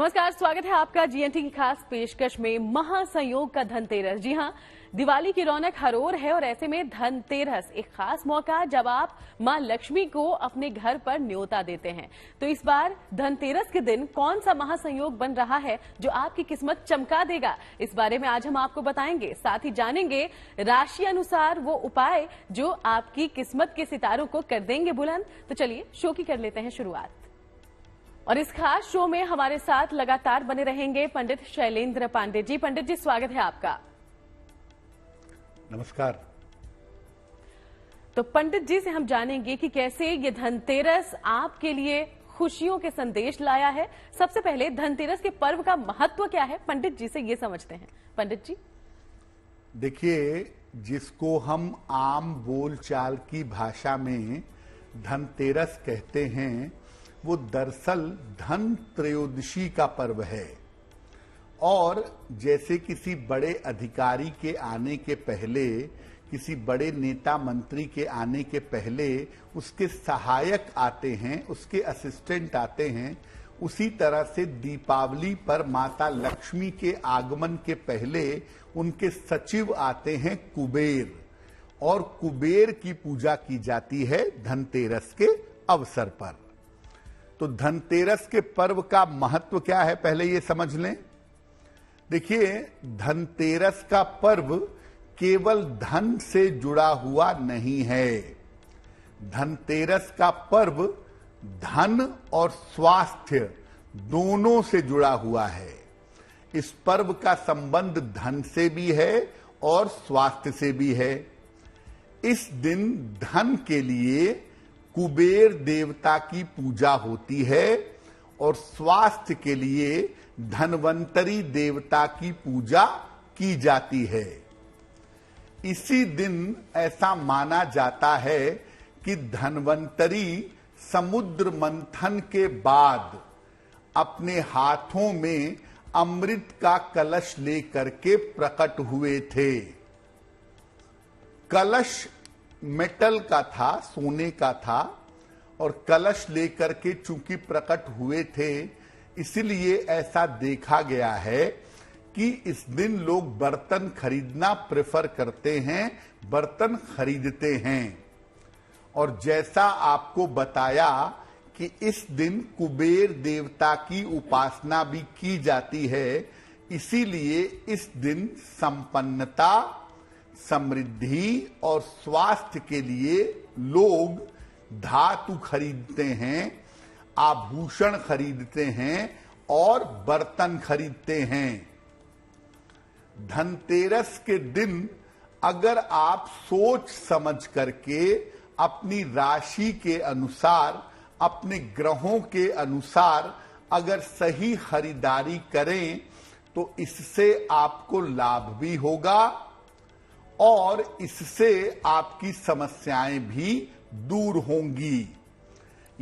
नमस्कार, स्वागत है आपका जीएनटी की खास पेशकश में महासंयोग का धनतेरस। जी हां, दिवाली की रौनक हर ओर है और ऐसे में धनतेरस एक खास मौका जब आप मां लक्ष्मी को अपने घर पर न्योता देते हैं। तो इस बार धनतेरस के दिन कौन सा महासंयोग बन रहा है जो आपकी किस्मत चमका देगा, इस बारे में आज हम आपको बताएंगे। साथ ही जानेंगे राशि अनुसार वो उपाय जो आपकी किस्मत के सितारों को कर देंगे बुलंद। तो चलिए शो की कर लेते हैं शुरुआत। और इस खास शो में हमारे साथ लगातार बने रहेंगे पंडित शैलेंद्र पांडे जी। पंडित जी, स्वागत है आपका। नमस्कार। तो पंडित जी से हम जानेंगे कि कैसे ये धनतेरस आपके लिए खुशियों के संदेश लाया है। सबसे पहले धनतेरस के पर्व का महत्व क्या है, पंडित जी से ये समझते हैं। पंडित जी, देखिए, जिसको हम आम बोलचाल की भाषा में धनतेरस कहते हैं, वो दरअसल धन त्रयोदशी का पर्व है। और जैसे किसी बड़े अधिकारी के आने के पहले, किसी बड़े नेता मंत्री के आने के पहले उसके सहायक आते हैं, उसके असिस्टेंट आते हैं, उसी तरह से दीपावली पर माता लक्ष्मी के आगमन के पहले उनके सचिव आते हैं कुबेर, और कुबेर की पूजा की जाती है धनतेरस के अवसर पर। तो धनतेरस के पर्व का महत्व क्या है, पहले ये समझ लें। देखिए, धनतेरस का पर्व केवल धन से जुड़ा हुआ नहीं है। धनतेरस का पर्व धन और स्वास्थ्य दोनों से जुड़ा हुआ है। इस पर्व का संबंध धन से भी है और स्वास्थ्य से भी है। इस दिन धन के लिए कुबेर देवता की पूजा होती है और स्वास्थ्य के लिए धनवंतरी देवता की पूजा की जाती है। इसी दिन ऐसा माना जाता है कि धनवंतरी समुद्र मंथन के बाद अपने हाथों में अमृत का कलश लेकर के प्रकट हुए थे। कलश मेटल का था, सोने का था, और कलश लेकर के चूंकि प्रकट हुए थे, इसलिए ऐसा देखा गया है कि इस दिन लोग बर्तन खरीदना प्रेफर करते हैं, बर्तन खरीदते हैं। और जैसा आपको बताया कि इस दिन कुबेर देवता की उपासना भी की जाती है, इसीलिए इस दिन संपन्नता, समृद्धि और स्वास्थ्य के लिए लोग धातु खरीदते हैं, आभूषण खरीदते हैं और बर्तन खरीदते हैं। धनतेरस के दिन अगर आप सोच समझ करके अपनी राशि के अनुसार, अपने ग्रहों के अनुसार अगर सही खरीदारी करें तो इससे आपको लाभ भी होगा और इससे आपकी समस्याएं भी दूर होंगी।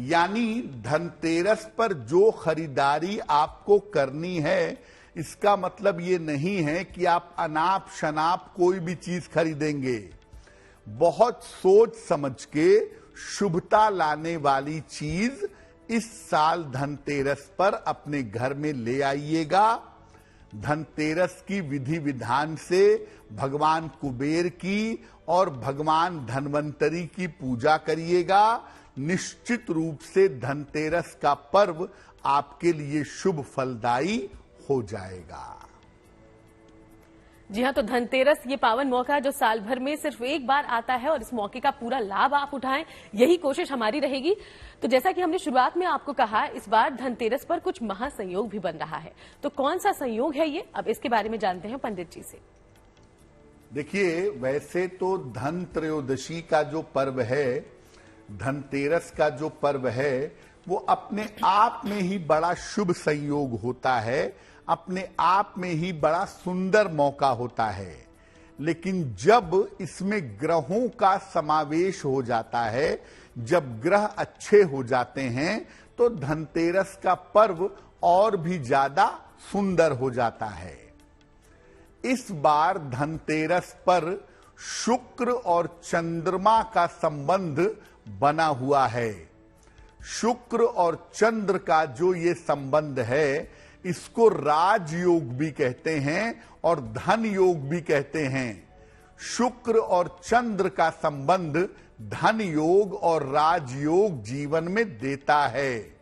यानी धनतेरस पर जो खरीदारी आपको करनी है, इसका मतलब ये नहीं है कि आप अनाप शनाप कोई भी चीज खरीदेंगे। बहुत सोच समझ के शुभता लाने वाली चीज इस साल धनतेरस पर अपने घर में ले आइएगा। धनतेरस की विधि विधान से भगवान कुबेर की और भगवान धनवंतरी की पूजा करिएगा। निश्चित रूप से धनतेरस का पर्व आपके लिए शुभ फलदायी हो जाएगा। जी हाँ, तो धनतेरस ये पावन मौका जो साल भर में सिर्फ एक बार आता है और इस मौके का पूरा लाभ आप उठाएं, यही कोशिश हमारी रहेगी। तो जैसा कि हमने शुरुआत में आपको कहा, इस बार धनतेरस पर कुछ महासंयोग भी बन रहा है। तो कौन सा संयोग है ये, अब इसके बारे में जानते हैं पंडित जी से। देखिए, वैसे तो धन त्रयोदशी का जो पर्व है, धनतेरस का जो पर्व है, वो अपने आप में ही बड़ा शुभ संयोग होता है, अपने आप में ही बड़ा सुंदर मौका होता है। लेकिन जब इसमें ग्रहों का समावेश हो जाता है, जब ग्रह अच्छे हो जाते हैं, तो धनतेरस का पर्व और भी ज्यादा सुंदर हो जाता है। इस बार धनतेरस पर शुक्र और चंद्रमा का संबंध बना हुआ है। शुक्र और चंद्र का जो ये संबंध है, इसको राजयोग भी कहते हैं और धन योग भी कहते हैं। शुक्र और चंद्र का संबंध धन योग और राजयोग जीवन में देता है।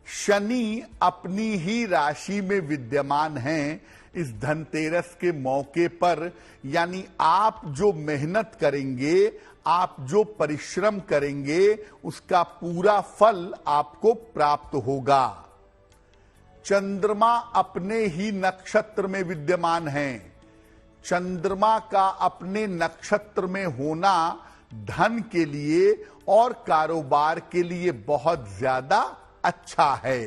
शनि अपनी ही राशि में विद्यमान हैं इस धनतेरस के मौके पर, यानी आप जो मेहनत करेंगे, आप जो परिश्रम करेंगे, उसका पूरा फल आपको प्राप्त होगा। चंद्रमा अपने ही नक्षत्र में विद्यमान हैं। चंद्रमा का अपने नक्षत्र में होना धन के लिए और कारोबार के लिए बहुत ज्यादा अच्छा है।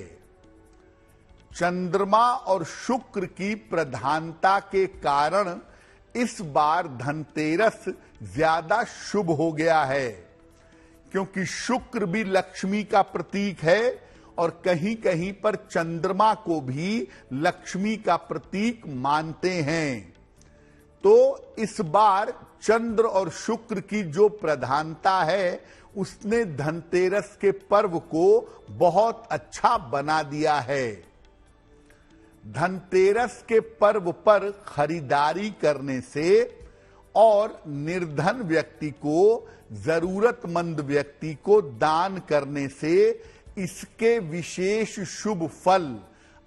चंद्रमा और शुक्र की प्रधानता के कारण इस बार धनतेरस ज्यादा शुभ हो गया है, क्योंकि शुक्र भी लक्ष्मी का प्रतीक है और कहीं कहीं पर चंद्रमा को भी लक्ष्मी का प्रतीक मानते हैं। तो इस बार चंद्र और शुक्र की जो प्रधानता है, उसने धनतेरस के पर्व को बहुत अच्छा बना दिया है। धनतेरस के पर्व पर खरीदारी करने से और निर्धन व्यक्ति को, जरूरतमंद व्यक्ति को दान करने से इसके विशेष शुभ फल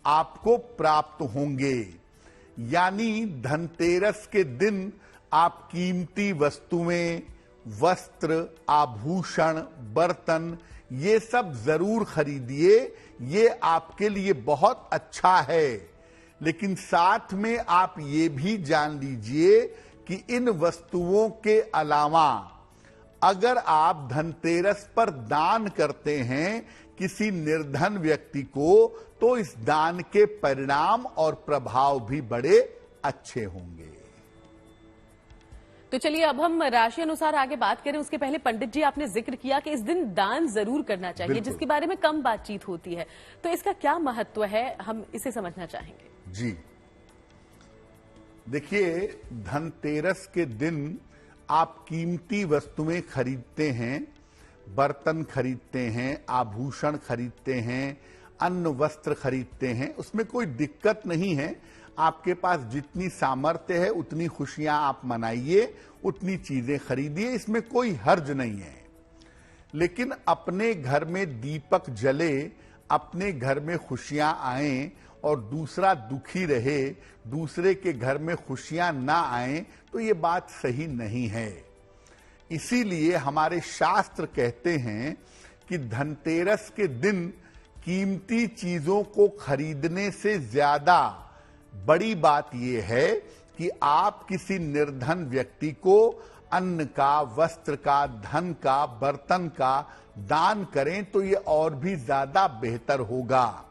आपको प्राप्त होंगे। यानी धनतेरस के दिन आप कीमती वस्तुएं, वस्त्र, आभूषण, बर्तन, ये सब जरूर खरीदिए। ये आपके लिए बहुत अच्छा है। लेकिन साथ में आप ये भी जान लीजिए कि इन वस्तुओं के अलावा अगर आप धनतेरस पर दान करते हैं किसी निर्धन व्यक्ति को, तो इस दान के परिणाम और प्रभाव भी बड़े अच्छे होंगे। तो चलिए अब हम राशि अनुसार आगे बात करें। उसके पहले पंडित जी, आपने जिक्र किया कि इस दिन दान जरूर करना चाहिए, जिसके बारे में कम बातचीत होती है, तो इसका क्या महत्व है, हम इसे समझना चाहेंगे। जी देखिए, धनतेरस के दिन आप कीमती वस्तुएं खरीदते हैं, बर्तन खरीदते हैं, आभूषण खरीदते हैं, अन्न वस्त्र खरीदते हैं, उसमें कोई दिक्कत नहीं है। आपके पास जितनी सामर्थ्य है उतनी खुशियां आप मनाइए, उतनी चीजें खरीदिए, इसमें कोई हर्ज नहीं है। लेकिन अपने घर में दीपक जले, अपने घर में खुशियां आए और दूसरा दुखी रहे, दूसरे के घर में खुशियां ना आए, तो ये बात सही नहीं है। इसीलिए हमारे शास्त्र कहते हैं कि धनतेरस के दिन कीमती चीजों को खरीदने से ज्यादा बड़ी बात यह है कि आप किसी निर्धन व्यक्ति को अन्न का, वस्त्र का, धन का, बर्तन का दान करें, तो ये और भी ज्यादा बेहतर होगा।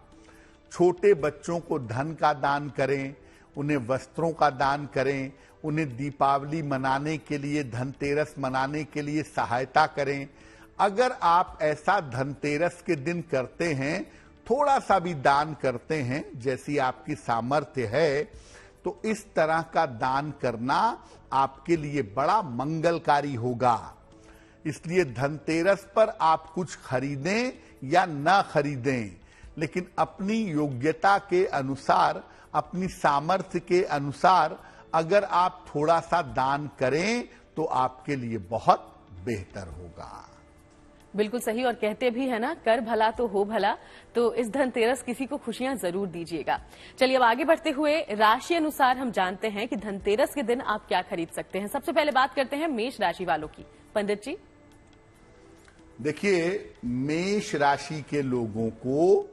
छोटे बच्चों को धन का दान करें, उन्हें वस्त्रों का दान करें, उन्हें दीपावली मनाने के लिए, धनतेरस मनाने के लिए सहायता करें। अगर आप ऐसा धनतेरस के दिन करते हैं, थोड़ा सा भी दान करते हैं, जैसी आपकी सामर्थ्य है, तो इस तरह का दान करना आपके लिए बड़ा मंगलकारी होगा। इसलिए धनतेरस पर आप कुछ खरीदें या ना खरीदें, लेकिन अपनी योग्यता के अनुसार, अपनी सामर्थ्य के अनुसार अगर आप थोड़ा सा दान करें तो आपके लिए बहुत बेहतर होगा। बिल्कुल सही, और कहते भी है ना, कर भला तो हो भला। तो इस धनतेरस किसी को खुशियां जरूर दीजिएगा। चलिए अब आगे बढ़ते हुए राशि अनुसार हम जानते हैं कि धनतेरस के दिन आप क्या खरीद सकते हैं। सबसे पहले बात करते हैं मेष राशि वालों की। पंडित जी देखिए, मेष राशि के लोगों को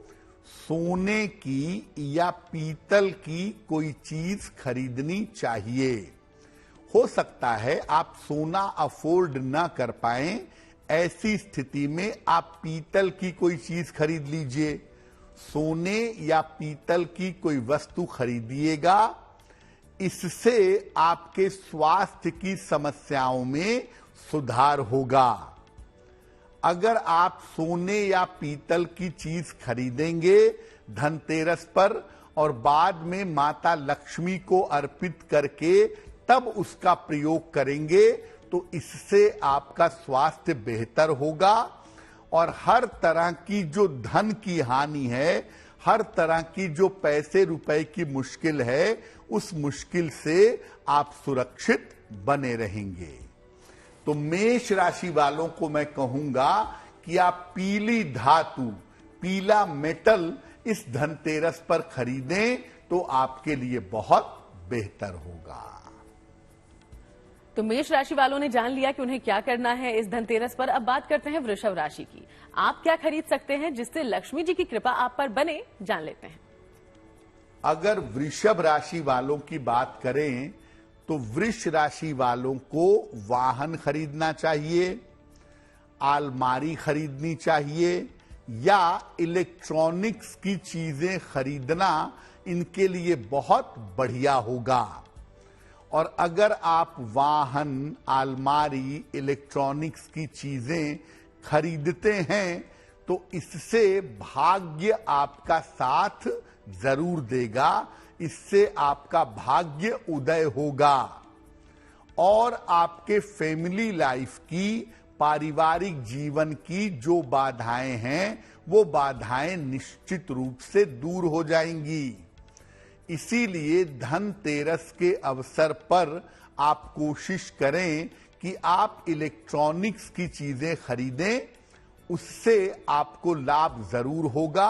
सोने की या पीतल की कोई चीज खरीदनी चाहिए। हो सकता है आप सोना अफोर्ड ना कर पाएं, ऐसी स्थिति में आप पीतल की कोई चीज खरीद लीजिए। सोने या पीतल की कोई वस्तु खरीदिएगा, इससे आपके स्वास्थ्य की समस्याओं में सुधार होगा। अगर आप सोने या पीतल की चीज खरीदेंगे धनतेरस पर और बाद में माता लक्ष्मी को अर्पित करके तब उसका प्रयोग करेंगे, तो इससे आपका स्वास्थ्य बेहतर होगा और हर तरह की जो धन की हानि है, हर तरह की जो पैसे रुपए की मुश्किल है, उस मुश्किल से आप सुरक्षित बने रहेंगे। तो मेष राशि वालों को मैं कहूंगा कि आप पीली धातु, पीला मेटल इस धनतेरस पर खरीदें तो आपके लिए बहुत बेहतर होगा। तो मेष राशि वालों ने जान लिया कि उन्हें क्या करना है इस धनतेरस पर। अब बात करते हैं वृषभ राशि की। आप क्या खरीद सकते हैं जिससे लक्ष्मी जी की कृपा आप पर बने, जान लेते हैं। अगर वृषभ राशि वालों की बात करें तो वृष राशि वालों को वाहन खरीदना चाहिए, अलमारी खरीदनी चाहिए या इलेक्ट्रॉनिक्स की चीजें खरीदना इनके लिए बहुत बढ़िया होगा। और अगर आप वाहन, अलमारी, इलेक्ट्रॉनिक्स की चीजें खरीदते हैं तो इससे भाग्य आपका साथ जरूर देगा, इससे आपका भाग्य उदय होगा और आपके फैमिली लाइफ की, पारिवारिक जीवन की जो बाधाएं हैं वो बाधाएं निश्चित रूप से दूर हो जाएंगी। इसीलिए धनतेरस के अवसर पर आप कोशिश करें कि आप इलेक्ट्रॉनिक्स की चीजें खरीदें, उससे आपको लाभ जरूर होगा,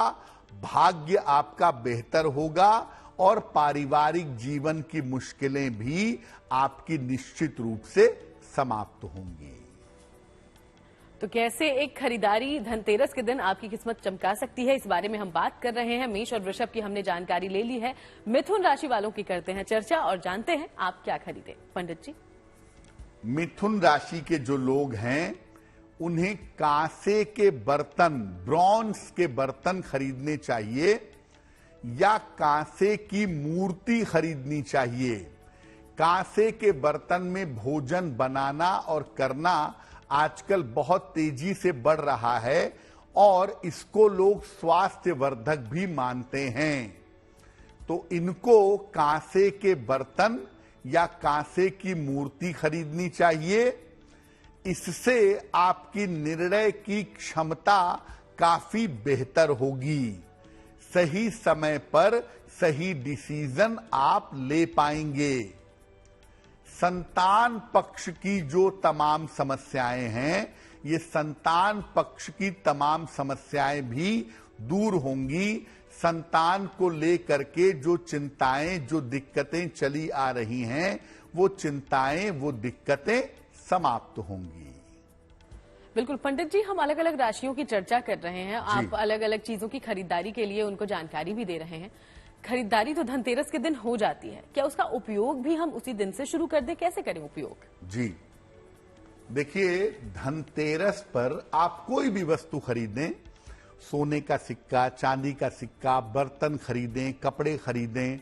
भाग्य आपका बेहतर होगा और पारिवारिक जीवन की मुश्किलें भी आपकी निश्चित रूप से समाप्त होंगी। तो कैसे एक खरीदारी धनतेरस के दिन आपकी किस्मत चमका सकती है, इस बारे में हम बात कर रहे हैं। मेष और वृषभ की हमने जानकारी ले ली है। मिथुन राशि वालों की करते हैं चर्चा और जानते हैं आप क्या खरीदें। पंडित जी, मिथुन राशि के जो लोग हैं उन्हें कांसे के बर्तन, ब्रॉन्ज के बर्तन खरीदने चाहिए या कांसे की मूर्ति खरीदनी चाहिए। कांसे के बर्तन में भोजन बनाना और करना आजकल बहुत तेजी से बढ़ रहा है और इसको लोग स्वास्थ्यवर्धक भी मानते हैं। तो इनको कांसे के बर्तन या कांसे की मूर्ति खरीदनी चाहिए। इससे आपकी निर्णय की क्षमता काफी बेहतर होगी। सही समय पर सही डिसीजन आप ले पाएंगे। संतान पक्ष की जो तमाम समस्याएं हैं, ये संतान पक्ष की तमाम समस्याएं भी दूर होंगी। संतान को लेकर के जो चिंताएं, जो दिक्कतें चली आ रही हैं, वो चिंताएं, वो दिक्कतें समाप्त होंगी। बिल्कुल पंडित जी, हम अलग अलग राशियों की चर्चा कर रहे हैं। आप अलग अलग चीजों की खरीदारी के लिए उनको जानकारी भी दे रहे हैं। खरीदारी तो धनतेरस के दिन हो जाती है, क्या उसका उपयोग भी हम उसी दिन से शुरू कर दें? कैसे करें उपयोग? जी देखिए, धनतेरस पर आप कोई भी वस्तु खरीदें, सोने का सिक्का, चांदी का सिक्का, बर्तन खरीदें, कपड़े खरीदें,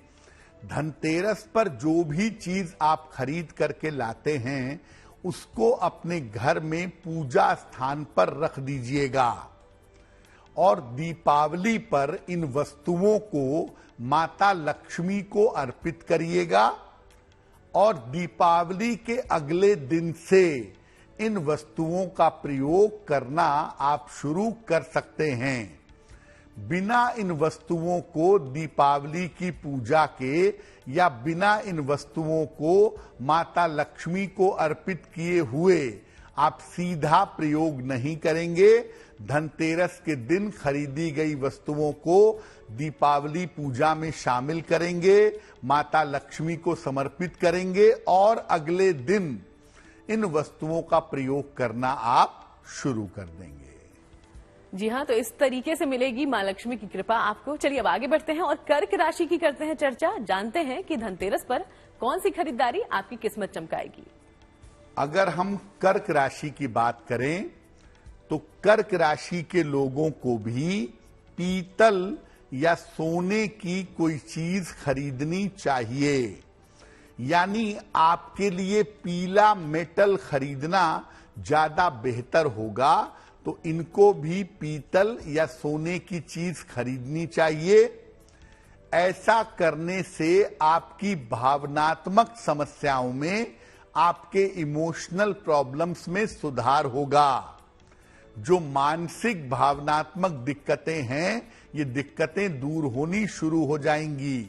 धनतेरस पर जो भी चीज आप खरीद करके लाते हैं उसको अपने घर में पूजा स्थान पर रख दीजिएगा और दीपावली पर इन वस्तुओं को माता लक्ष्मी को अर्पित करिएगा और दीपावली के अगले दिन से इन वस्तुओं का प्रयोग करना आप शुरू कर सकते हैं। बिना इन वस्तुओं को दीपावली की पूजा के या बिना इन वस्तुओं को माता लक्ष्मी को अर्पित किए हुए आप सीधा प्रयोग नहीं करेंगे। धनतेरस के दिन खरीदी गई वस्तुओं को दीपावली पूजा में शामिल करेंगे, माता लक्ष्मी को समर्पित करेंगे और अगले दिन इन वस्तुओं का प्रयोग करना आप शुरू कर देंगे। जी हाँ, तो इस तरीके से मिलेगी मां लक्ष्मी की कृपा आपको। चलिए अब आगे बढ़ते हैं और कर्क राशि की करते हैं चर्चा। जानते हैं कि धनतेरस पर कौन सी खरीदारी आपकी किस्मत चमकाएगी। अगर हम कर्क राशि की बात करें तो कर्क राशि के लोगों को भी पीतल या सोने की कोई चीज खरीदनी चाहिए। यानी आपके लिए पीला मेटल खरीदना ज्यादा बेहतर होगा। तो इनको भी पीतल या सोने की चीज खरीदनी चाहिए। ऐसा करने से आपकी भावनात्मक समस्याओं में, आपके इमोशनल प्रॉब्लम्स में सुधार होगा। जो मानसिक भावनात्मक दिक्कतें हैं ये दिक्कतें दूर होनी शुरू हो जाएंगी।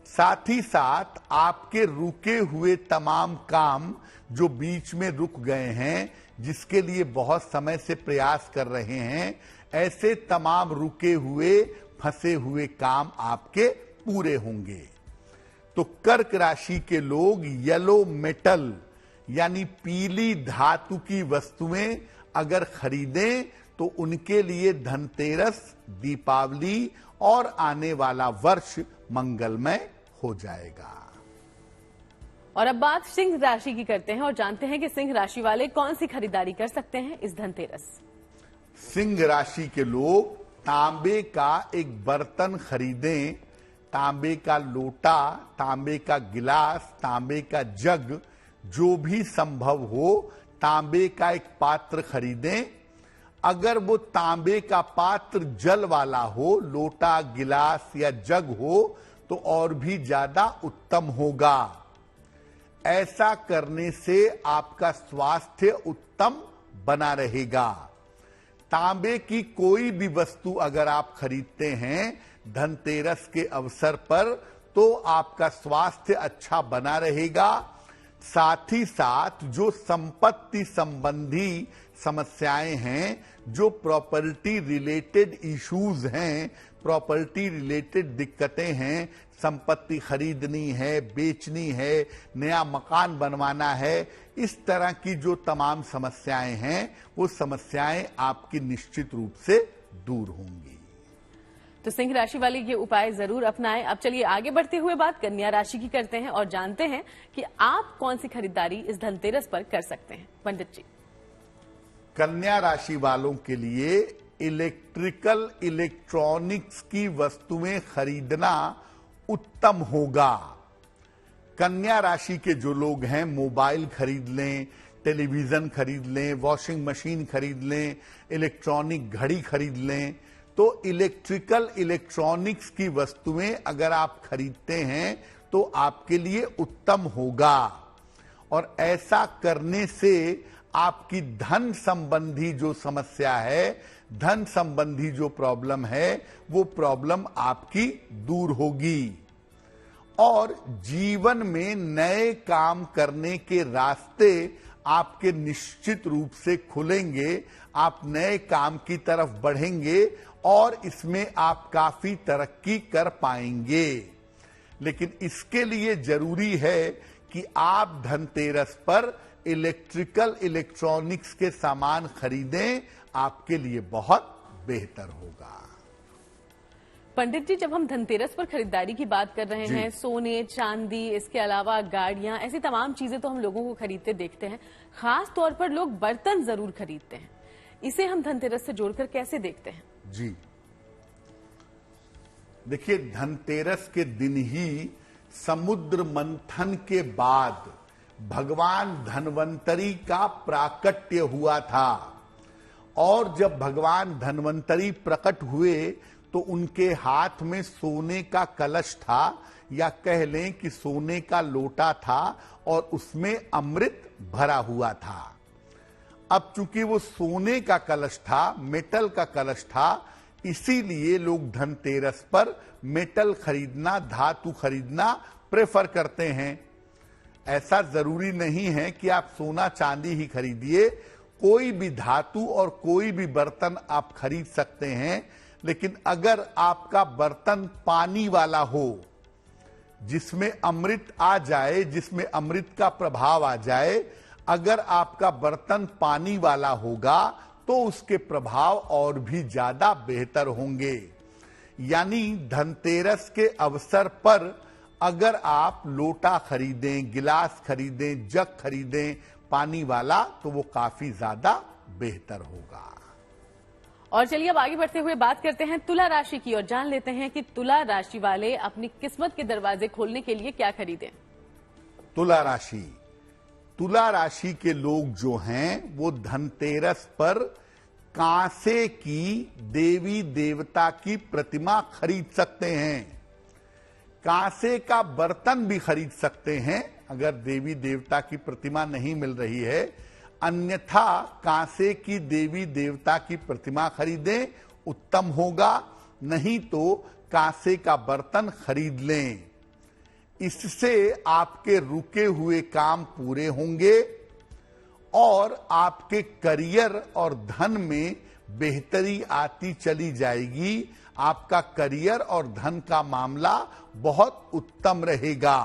साथ ही साथ आपके रुके हुए तमाम काम जो बीच में रुक गए हैं, जिसके लिए बहुत समय से प्रयास कर रहे हैं, ऐसे तमाम रुके हुए फंसे हुए काम आपके पूरे होंगे। तो कर्क राशि के लोग येलो मेटल यानी पीली धातु की वस्तुएं अगर खरीदें तो उनके लिए धनतेरस, दीपावली और आने वाला वर्ष मंगलमय हो जाएगा। और अब बात सिंह राशि की करते हैं और जानते हैं कि सिंह राशि वाले कौन सी खरीदारी कर सकते हैं इस धनतेरस। सिंह राशि के लोग तांबे का एक बर्तन खरीदें, तांबे का लोटा, तांबे का गिलास, तांबे का जग, जो भी संभव हो तांबे का एक पात्र खरीदें। अगर वो तांबे का पात्र जल वाला हो, लोटा, गिलास या जग हो, तो और भी ज्यादा उत्तम होगा। ऐसा करने से आपका स्वास्थ्य उत्तम बना रहेगा। तांबे की कोई भी वस्तु अगर आप खरीदते हैं धनतेरस के अवसर पर, तो आपका स्वास्थ्य अच्छा बना रहेगा। साथ ही साथ जो संपत्ति संबंधी समस्याएं हैं, जो प्रॉपर्टी रिलेटेड इश्यूज हैं, प्रॉपर्टी रिलेटेड दिक्कतें हैं, संपत्ति खरीदनी है, बेचनी है, नया मकान बनवाना है, इस तरह की जो तमाम समस्याएं हैं, वो समस्याएं आपकी निश्चित रूप से दूर होंगी। तो सिंह राशि वाले ये उपाय जरूर अपनाएं। अब चलिए आगे बढ़ते हुए बात कन्या राशि की करते हैं और जानते हैं कि आप कौन सी खरीदारी इस धनतेरस पर कर सकते हैं। पंडित जी, कन्या राशि वालों के लिए इलेक्ट्रिकल इलेक्ट्रॉनिक्स की वस्तुएं खरीदना उत्तम होगा। कन्या राशि के जो लोग हैं मोबाइल खरीद लें, टेलीविजन खरीद लें, वॉशिंग मशीन खरीद लें, इलेक्ट्रॉनिक घड़ी खरीद लें। तो इलेक्ट्रिकल इलेक्ट्रॉनिक्स की वस्तुएं अगर आप खरीदते हैं तो आपके लिए उत्तम होगा। और ऐसा करने से आपकी धन संबंधी जो समस्या है, धन संबंधी जो प्रॉब्लम है, वो प्रॉब्लम आपकी दूर होगी। और जीवन में नए काम करने के रास्ते आपके निश्चित रूप से खुलेंगे। आप नए काम की तरफ बढ़ेंगे और इसमें आप काफी तरक्की कर पाएंगे। लेकिन इसके लिए जरूरी है कि आप धनतेरस पर इलेक्ट्रिकल इलेक्ट्रॉनिक्स के सामान खरीदें, आपके लिए बहुत बेहतर होगा। पंडित जी, जब हम धनतेरस पर खरीदारी की बात कर रहे हैं, सोने, चांदी, इसके अलावा गाड़ियां, ऐसी तमाम चीजें तो हम लोगों को खरीदते देखते हैं। खास तौर पर लोग बर्तन जरूर खरीदते हैं। इसे हम धनतेरस से जोड़कर कैसे देखते हैं? जी देखिए, धनतेरस के दिन ही समुद्र मंथन के बाद भगवान धन्वंतरी का प्राकट्य हुआ था। और जब भगवान धन्वंतरी प्रकट हुए तो उनके हाथ में सोने का कलश था, या कह लें कि सोने का लोटा था, और उसमें अमृत भरा हुआ था। अब चूंकि वो सोने का कलश था, मेटल का कलश था, इसीलिए लोग धनतेरस पर मेटल खरीदना, धातु खरीदना प्रेफर करते हैं। ऐसा जरूरी नहीं है कि आप सोना चांदी ही खरीदिए, कोई भी धातु और कोई भी बर्तन आप खरीद सकते हैं। लेकिन अगर आपका बर्तन पानी वाला हो, जिसमें अमृत आ जाए, जिसमें अमृत का प्रभाव आ जाए, अगर आपका बर्तन पानी वाला होगा तो उसके प्रभाव और भी ज्यादा बेहतर होंगे। यानी धनतेरस के अवसर पर अगर आप लोटा खरीदें, गिलास खरीदें, जग खरीदें पानी वाला, तो वो काफी ज्यादा बेहतर होगा। और चलिए अब आगे बढ़ते हुए बात करते हैं तुला राशि की और जान लेते हैं कि तुला राशि वाले अपनी किस्मत के दरवाजे खोलने के लिए क्या खरीदें। तुला राशि के लोग जो हैं वो धनतेरस पर कांसे की देवी देवता की प्रतिमा खरीद सकते हैं। कांसे का बर्तन भी खरीद सकते हैं अगर देवी देवता की प्रतिमा नहीं मिल रही है। अन्यथा कांसे की देवी देवता की प्रतिमा खरीदें, उत्तम होगा। नहीं तो कांसे का बर्तन खरीद लें। इससे आपके रुके हुए काम पूरे होंगे और आपके करियर और धन में बेहतरी आती चली जाएगी। आपका करियर और धन का मामला बहुत उत्तम रहेगा।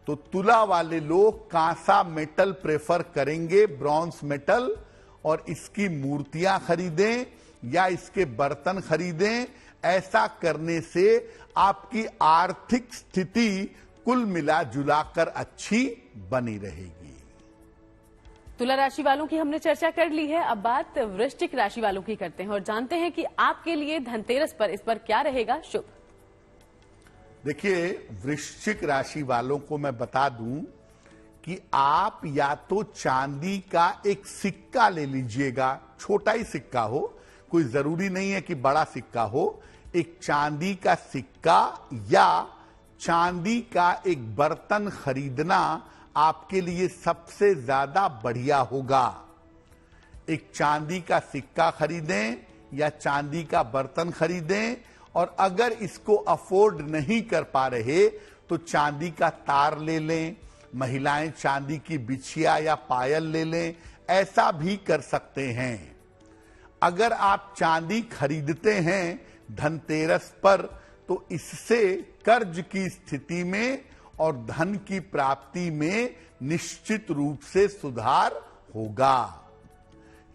तो तुला वाले लोग कांसा मेटल प्रेफर करेंगे, ब्रॉन्ज मेटल, और इसकी मूर्तियां खरीदें या इसके बर्तन खरीदें। ऐसा करने से आपकी आर्थिक स्थिति कुल मिला जुलाकर अच्छी बनी रहेगी। तुला राशि वालों की हमने चर्चा कर ली है। अब बात वृश्चिक राशि वालों की करते हैं और जानते हैं कि आपके लिए धनतेरस पर इस पर क्या रहेगा शुभ। देखिए, वृश्चिक राशि वालों को मैं बता दूं कि आप या तो चांदी का एक सिक्का ले लीजिएगा, छोटा ही सिक्का हो, कोई जरूरी नहीं है कि बड़ा सिक्का हो। एक चांदी का सिक्का या चांदी का एक बर्तन खरीदना आपके लिए सबसे ज्यादा बढ़िया होगा। एक चांदी का सिक्का खरीदें या चांदी का बर्तन खरीदें, और अगर इसको अफोर्ड नहीं कर पा रहे तो चांदी का तार ले लें, महिलाएं चांदी की बिछिया या पायल ले लें, ऐसा भी कर सकते हैं। अगर आप चांदी खरीदते हैं धनतेरस पर तो इससे कर्ज की स्थिति में और धन की प्राप्ति में निश्चित रूप से सुधार होगा।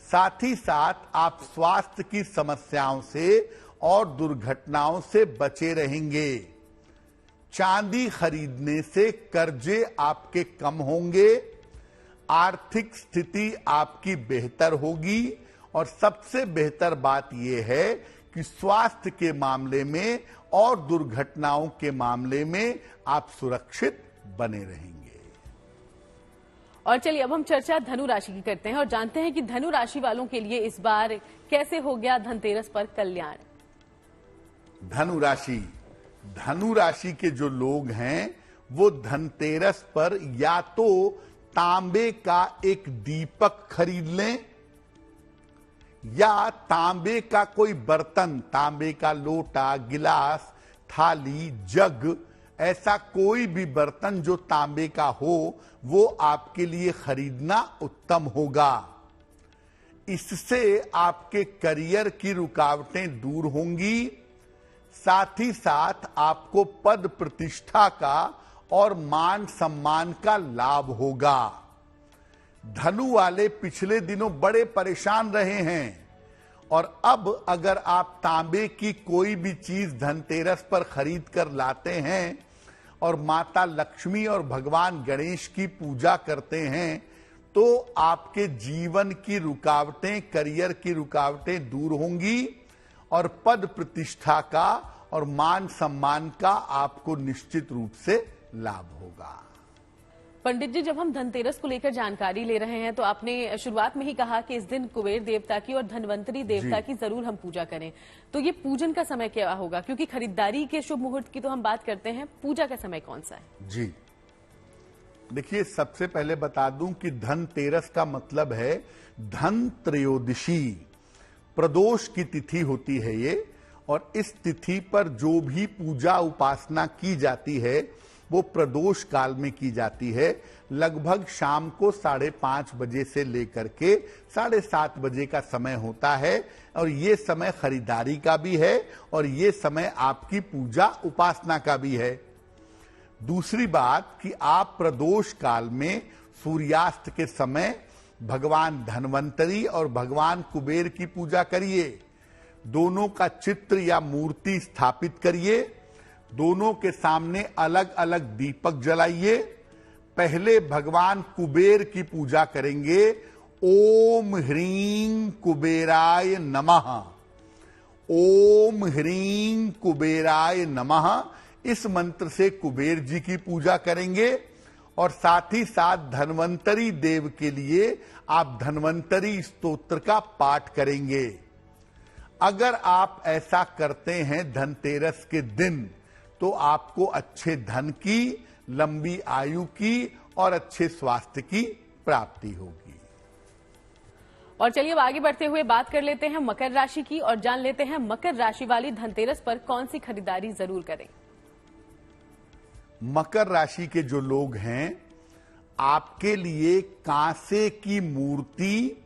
साथ ही साथ आप स्वास्थ्य की समस्याओं से और दुर्घटनाओं से बचे रहेंगे। चांदी खरीदने से कर्जे आपके कम होंगे, आर्थिक स्थिति आपकी बेहतर होगी, और सबसे बेहतर बात यह है कि स्वास्थ्य के मामले में और दुर्घटनाओं के मामले में आप सुरक्षित बने रहेंगे। और चलिए अब हम चर्चा धनु राशि की करते हैं और जानते हैं कि धनु राशि वालों के लिए इस बार कैसे हो गया धनतेरस पर कल्याण। धनु राशि के जो लोग हैं वो धनतेरस पर या तो तांबे का एक दीपक खरीद लें या तांबे का कोई बर्तन, तांबे का लोटा, गिलास, थाली, जग, ऐसा कोई भी बर्तन जो तांबे का हो वो आपके लिए खरीदना उत्तम होगा। इससे आपके करियर की रुकावटें दूर होंगी, साथ ही साथ आपको पद प्रतिष्ठा का और मान सम्मान का लाभ होगा। धनु वाले पिछले दिनों बड़े परेशान रहे हैं और अब अगर आप तांबे की कोई भी चीज धनतेरस पर खरीद कर लाते हैं और माता लक्ष्मी और भगवान गणेश की पूजा करते हैं तो आपके जीवन की रुकावटें, करियर की रुकावटें दूर होंगी और पद प्रतिष्ठा का और मान सम्मान का आपको निश्चित रूप से लाभ होगा। पंडित जी, जब हम धनतेरस को लेकर जानकारी ले रहे हैं तो आपने शुरुआत में ही कहा कि इस दिन कुबेर देवता की और धनवंतरी देवता की जरूर हम पूजा करें, तो ये पूजन का समय क्या होगा? क्योंकि खरीदारी के शुभ मुहूर्त की तो हम बात करते हैं, पूजा का समय कौन सा है? जी देखिए, सबसे पहले बता दूं कि धनतेरस का मतलब है धन त्रयोदशी, प्रदोष की तिथि होती है ये, और इस तिथि पर जो भी पूजा उपासना की जाती है वो प्रदोष काल में की जाती है। लगभग शाम को 5:30 बजे से लेकर के 7:30 बजे का समय होता है और ये समय खरीदारी का भी है और ये समय आपकी पूजा उपासना का भी है। दूसरी बात कि आप प्रदोष काल में सूर्यास्त के समय भगवान धनवंतरी और भगवान कुबेर की पूजा करिए। दोनों का चित्र या मूर्ति स्थापित करिए, दोनों के सामने अलग अलग दीपक जलाइए। पहले भगवान कुबेर की पूजा करेंगे, ओम ह्रीं कुबेराय नमः, ओम ह्रीं कुबेराय नमः, इस मंत्र से कुबेर जी की पूजा करेंगे और साथ ही साथ धनवंतरी देव के लिए आप धनवंतरी स्तोत्र का पाठ करेंगे। अगर आप ऐसा करते हैं धनतेरस के दिन तो आपको अच्छे धन की, लंबी आयु की और अच्छे स्वास्थ्य की प्राप्ति होगी। और चलिए अब आगे बढ़ते हुए बात कर लेते हैं मकर राशि की और जान लेते हैं मकर राशि वाली धनतेरस पर कौन सी खरीदारी जरूर करें। मकर राशि के जो लोग हैं, आपके लिए कांसे की मूर्ति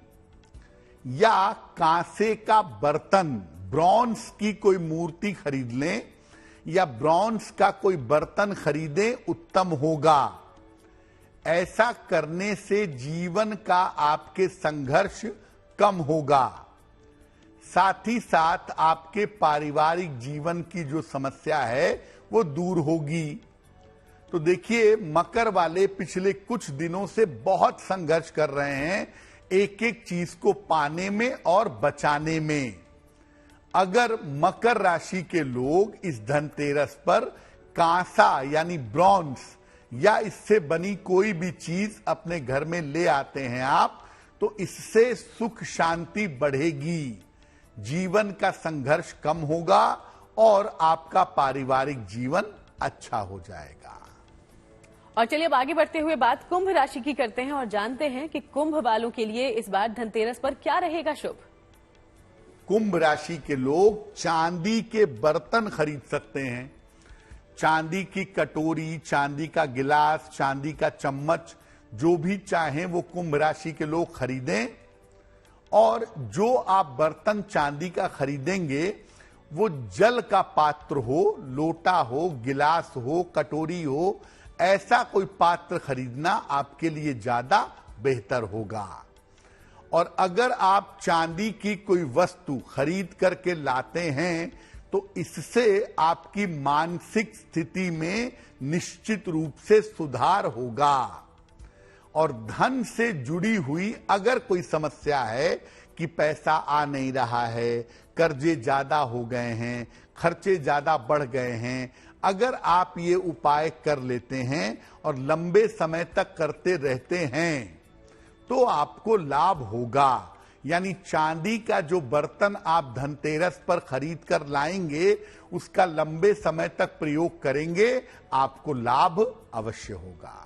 या कांसे का बर्तन, ब्रॉन्ज की कोई मूर्ति खरीद लें या ब्रॉन्ज का कोई बर्तन खरीदें, उत्तम होगा। ऐसा करने से जीवन का आपके संघर्ष कम होगा, साथ ही साथ आपके पारिवारिक जीवन की जो समस्या है वो दूर होगी। तो देखिए, मकर वाले पिछले कुछ दिनों से बहुत संघर्ष कर रहे हैं एक एक चीज को पाने में और बचाने में। अगर मकर राशि के लोग इस धनतेरस पर कांसा यानी ब्रॉन्ज या इससे बनी कोई भी चीज अपने घर में ले आते हैं आप, तो इससे सुख शांति बढ़ेगी, जीवन का संघर्ष कम होगा और आपका पारिवारिक जीवन अच्छा हो जाएगा। और चलिए अब आगे बढ़ते हुए बात कुंभ राशि की करते हैं और जानते हैं कि कुंभ वालों के लिए इस बार धनतेरस पर क्या रहेगा शुभ। कुंभ राशि के लोग चांदी के बर्तन खरीद सकते हैं। चांदी की कटोरी, चांदी का गिलास, चांदी का चम्मच, जो भी चाहें वो कुंभ राशि के लोग खरीदें। और जो आप बर्तन चांदी का खरीदेंगे वो जल का पात्र हो, लोटा हो, गिलास हो, कटोरी हो, ऐसा कोई पात्र खरीदना आपके लिए ज्यादा बेहतर होगा। और अगर आप चांदी की कोई वस्तु खरीद करके लाते हैं तो इससे आपकी मानसिक स्थिति में निश्चित रूप से सुधार होगा। और धन से जुड़ी हुई अगर कोई समस्या है कि पैसा आ नहीं रहा है, कर्जे ज्यादा हो गए हैं, खर्चे ज्यादा बढ़ गए हैं, अगर आप ये उपाय कर लेते हैं और लंबे समय तक करते रहते हैं तो आपको लाभ होगा। यानी चांदी का जो बर्तन आप धनतेरस पर खरीद कर लाएंगे उसका लंबे समय तक प्रयोग करेंगे, आपको लाभ अवश्य होगा।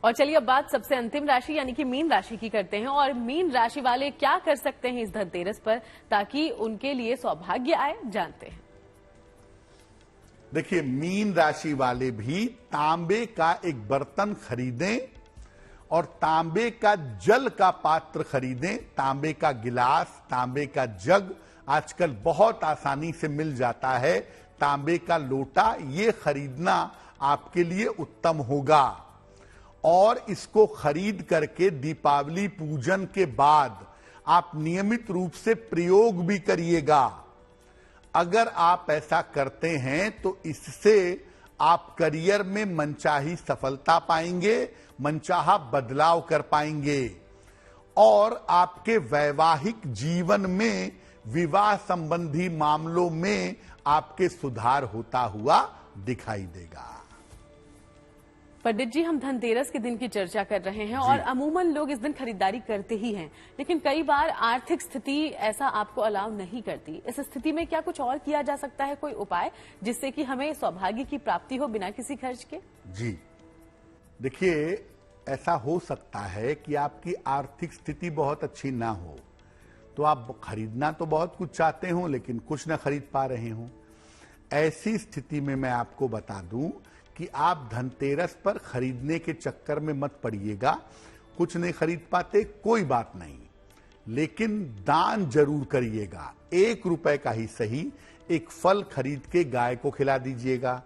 और चलिए अब बात सबसे अंतिम राशि यानी कि मीन राशि की करते हैं और मीन राशि वाले क्या कर सकते हैं इस धनतेरस पर ताकि उनके लिए सौभाग्य आए, जानते हैं। देखिए, मीन राशि वाले भी तांबे का एक बर्तन खरीदें और तांबे का जल का पात्र खरीदें। तांबे का गिलास, तांबे का जग आजकल बहुत आसानी से मिल जाता है। तांबे का लोटा, ये खरीदना आपके लिए उत्तम होगा। और इसको खरीद करके दीपावली पूजन के बाद आप नियमित रूप से प्रयोग भी करिएगा। अगर आप ऐसा करते हैं तो इससे आप करियर में मनचाही सफलता पाएंगे, मनचाहा बदलाव कर पाएंगे और आपके वैवाहिक जीवन में विवाह संबंधी मामलों में आपके सुधार होता हुआ दिखाई देगा। पंडित जी, हम धनतेरस के दिन की चर्चा कर रहे हैं और अमूमन लोग इस दिन खरीदारी करते ही हैं, लेकिन कई बार आर्थिक स्थिति ऐसा आपको अलाउ नहीं करती। इस स्थिति में क्या कुछ और किया जा सकता है, कोई उपाय जिससे कि हमें सौभाग्य की प्राप्ति हो बिना किसी खर्च के? जी देखिए, ऐसा हो सकता है कि आपकी आर्थिक स्थिति बहुत अच्छी ना हो तो आप खरीदना तो बहुत कुछ चाहते हो लेकिन कुछ ना खरीद पा रहे हो। ऐसी स्थिति में मैं आपको बता दूं कि आप धनतेरस पर खरीदने के चक्कर में मत पड़िएगा। कुछ नहीं खरीद पाते, कोई बात नहीं, लेकिन दान जरूर करिएगा। 1 रुपए का ही सही एक फल खरीद के गाय को खिला दीजिएगा,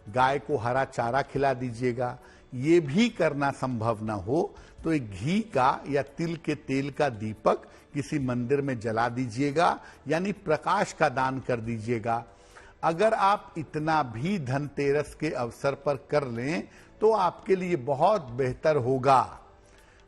गाय को हरा चारा खिला दीजिएगा। ये भी करना संभव ना हो तो एक घी का या तिल के तेल का दीपक किसी मंदिर में जला दीजिएगा, यानी प्रकाश का दान कर दीजिएगा। अगर आप इतना भी धनतेरस के अवसर पर कर लें तो आपके लिए बहुत बेहतर होगा।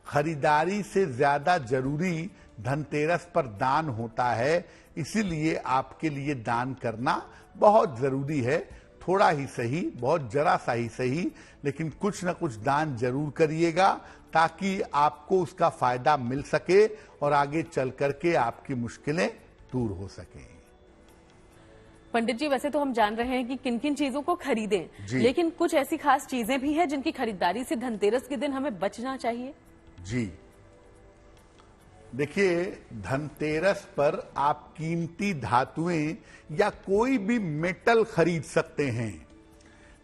खरीदारी से ज्यादा जरूरी धनतेरस पर दान होता है, इसीलिए आपके लिए दान करना बहुत जरूरी है। थोड़ा ही सही, बहुत जरा सा ही सही, लेकिन कुछ ना कुछ दान जरूर करिएगा ताकि आपको उसका फायदा मिल सके और आगे चल करके आपकी मुश्किलें दूर हो सकें। पंडित जी, वैसे तो हम जान रहे हैं कि किन किन चीजों को खरीदें, लेकिन कुछ ऐसी खास चीजें भी हैं जिनकी खरीदारी से धनतेरस के दिन हमें बचना चाहिए। जी देखिए, धनतेरस पर आप कीमती धातुएं या कोई भी मेटल खरीद सकते हैं,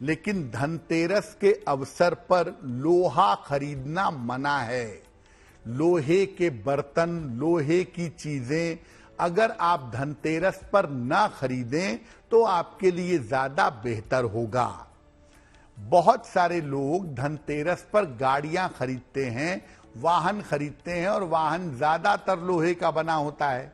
लेकिन धनतेरस के अवसर पर लोहा खरीदना मना है। लोहे के बर्तन, लोहे की चीजें अगर आप धनतेरस पर ना खरीदें तो आपके लिए ज्यादा बेहतर होगा। बहुत सारे लोग धनतेरस पर गाड़ियां खरीदते हैं, वाहन खरीदते हैं, और वाहन ज्यादातर लोहे का बना होता है।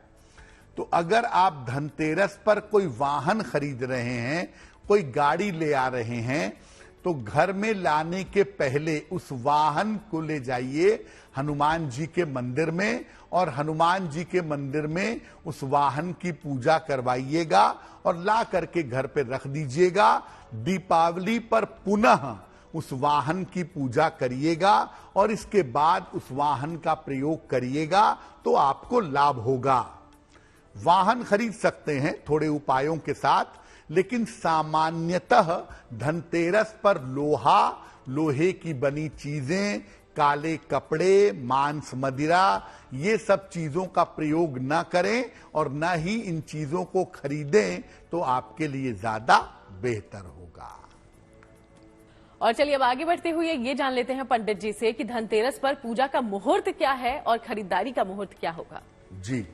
तो अगर आप धनतेरस पर कोई वाहन खरीद रहे हैं, कोई गाड़ी ले आ रहे हैं, तो घर में लाने के पहले उस वाहन को ले जाइए हनुमान जी के मंदिर में, और हनुमान जी के मंदिर में उस वाहन की पूजा करवाइएगा और ला करके घर पे रख दीजिएगा। दीपावली पर पुनः उस वाहन की पूजा करिएगा और इसके बाद उस वाहन का प्रयोग करिएगा, तो आपको लाभ होगा। वाहन खरीद सकते हैं थोड़े उपायों के साथ, लेकिन सामान्यतः धनतेरस पर लोहा, लोहे की बनी चीजें, काले कपड़े, मांस मदिरा, ये सब चीजों का प्रयोग न करें और न ही इन चीजों को खरीदें, तो आपके लिए ज्यादा बेहतर होगा। और चलिए अब आगे बढ़ते हुए ये जान लेते हैं पंडित जी से कि धनतेरस पर पूजा का मुहूर्त क्या है और खरीदारी का मुहूर्त क्या होगा। जी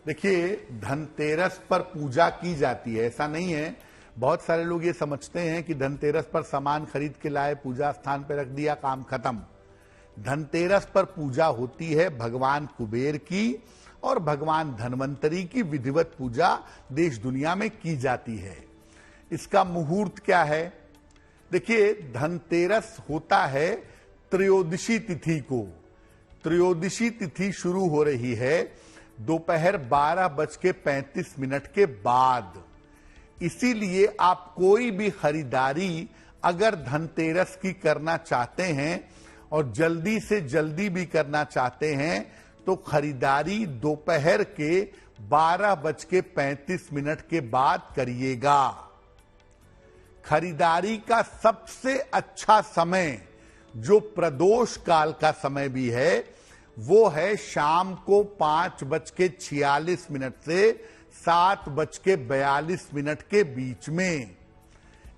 देखिए, धनतेरस पर पूजा की जाती है, ऐसा नहीं है। बहुत सारे लोग ये समझते हैं कि धनतेरस पर सामान खरीद के लाए, पूजा स्थान पर रख दिया, काम खत्म। धनतेरस पर पूजा होती है भगवान कुबेर की और भगवान धन्वंतरी की विधिवत पूजा देश दुनिया में की जाती है। इसका मुहूर्त क्या है? देखिए, धनतेरस होता है त्रयोदशी तिथि को। त्रयोदशी तिथि शुरू हो रही है दोपहर 12:35 के बाद। इसीलिए आप कोई भी खरीदारी अगर धनतेरस की करना चाहते हैं और जल्दी से जल्दी भी करना चाहते हैं, तो खरीदारी दोपहर के 12:35 के बाद करिएगा। खरीदारी का सबसे अच्छा समय, जो प्रदोष काल का समय भी है, वो है शाम को 5:46 से 7:42 के बीच में।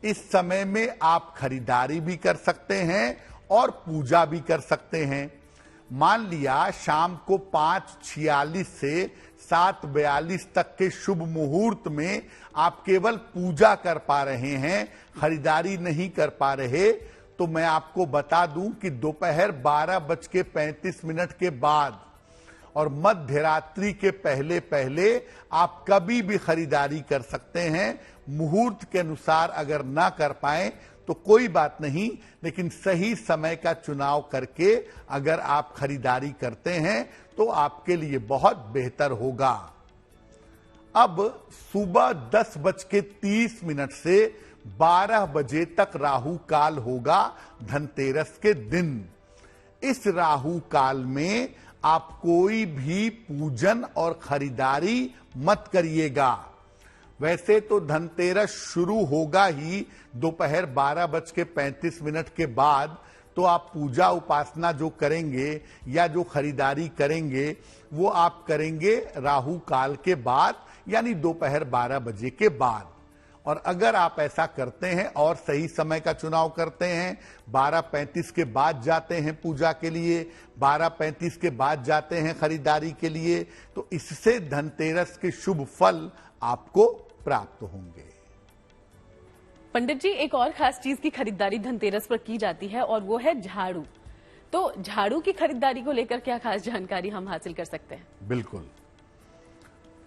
इस समय में आप खरीदारी भी कर सकते हैं और पूजा भी कर सकते हैं। मान लिया शाम को 5:46 से 7:42 तक के शुभ मुहूर्त में आप केवल पूजा कर पा रहे हैं, खरीदारी नहीं कर पा रहे, तो मैं आपको बता दूं कि दोपहर 12:35 के बाद और मध्य रात्रि के पहले पहले आप कभी भी खरीदारी कर सकते हैं। मुहूर्त के अनुसार अगर ना कर पाए तो कोई बात नहीं, लेकिन सही समय का चुनाव करके अगर आप खरीदारी करते हैं तो आपके लिए बहुत बेहतर होगा। अब सुबह 10:30 से 12 बजे तक राहु काल होगा धनतेरस के दिन। इस राहु काल में आप कोई भी पूजन और खरीदारी मत करिएगा। वैसे तो धनतेरस शुरू होगा ही दोपहर 12:35 के बाद, तो आप पूजा उपासना जो करेंगे या जो खरीदारी करेंगे वो आप करेंगे राहु काल के बाद, यानी दोपहर 12 बजे के बाद। और अगर आप ऐसा करते हैं और सही समय का चुनाव करते हैं, 12:35 के बाद जाते हैं पूजा के लिए, 12:35 के बाद जाते हैं खरीदारी के लिए, तो इससे धनतेरस के शुभ फल आपको प्राप्त होंगे। पंडित जी, एक और खास चीज की खरीदारी धनतेरस पर की जाती है और वो है झाड़ू। तो झाड़ू की खरीदारी को लेकर क्या खास जानकारी हम हासिल कर सकते हैं? बिल्कुल,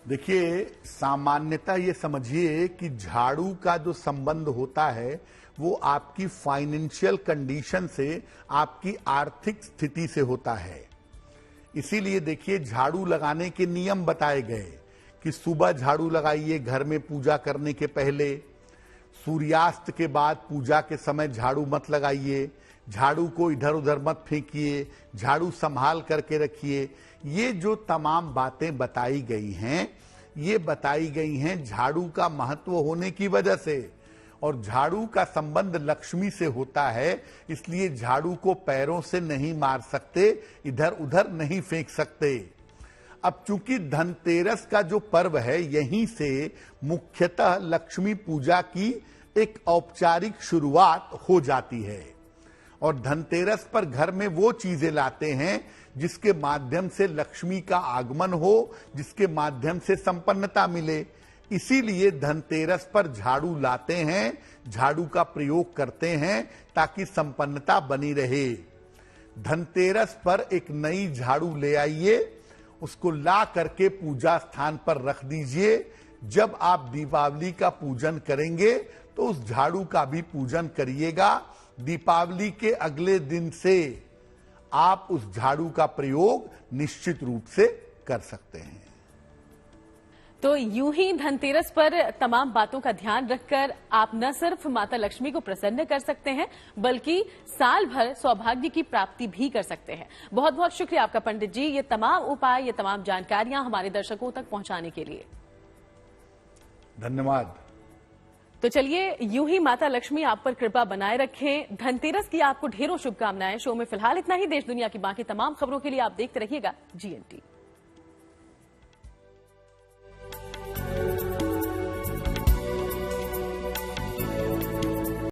देखिए, सामान्यतः ये समझिए कि झाड़ू का जो संबंध होता है वो आपकी फाइनेंशियल कंडीशन से, आपकी आर्थिक स्थिति से होता है। इसीलिए देखिए, झाड़ू लगाने के नियम बताए गए कि सुबह झाड़ू लगाइए घर में पूजा करने के पहले, सूर्यास्त के बाद पूजा के समय झाड़ू मत लगाइए, झाड़ू को इधर उधर मत फेंकिए, झाड़ू संभाल करके रखिए। ये जो तमाम बातें बताई गई हैं, ये बताई गई हैं झाड़ू का महत्व होने की वजह से। और झाड़ू का संबंध लक्ष्मी से होता है, इसलिए झाड़ू को पैरों से नहीं मार सकते, इधर उधर नहीं फेंक सकते। अब चूंकि धनतेरस का जो पर्व है, यहीं से मुख्यतः लक्ष्मी पूजा की एक औपचारिक शुरुआत हो जाती है। और धनतेरस पर घर में वो चीजें लाते हैं जिसके माध्यम से लक्ष्मी का आगमन हो, जिसके माध्यम से संपन्नता मिले। इसीलिए धनतेरस पर झाड़ू लाते हैं, झाड़ू का प्रयोग करते हैं ताकि संपन्नता बनी रहे। धनतेरस पर एक नई झाड़ू ले आइए, उसको ला करके पूजा स्थान पर रख दीजिए। जब आप दीपावली का पूजन करेंगे तो उस झाड़ू का भी पूजन करिएगा। दीपावली के अगले दिन से आप उस झाड़ू का प्रयोग निश्चित रूप से कर सकते हैं। तो यूं ही धनतेरस पर तमाम बातों का ध्यान रखकर आप न सिर्फ माता लक्ष्मी को प्रसन्न कर सकते हैं, बल्कि साल भर सौभाग्य की प्राप्ति भी कर सकते हैं। बहुत बहुत शुक्रिया आपका पंडित जी, ये तमाम उपाय, ये तमाम जानकारियां हमारे दर्शकों तक पहुंचाने के लिए। धन्यवाद। तो चलिए, यूं ही माता लक्ष्मी आप पर कृपा बनाए रखें। धनतेरस की आपको ढेरों शुभकामनाएं। शो में फिलहाल इतना ही। देश दुनिया की बाकी तमाम खबरों के लिए आप देखते रहिएगा GNT।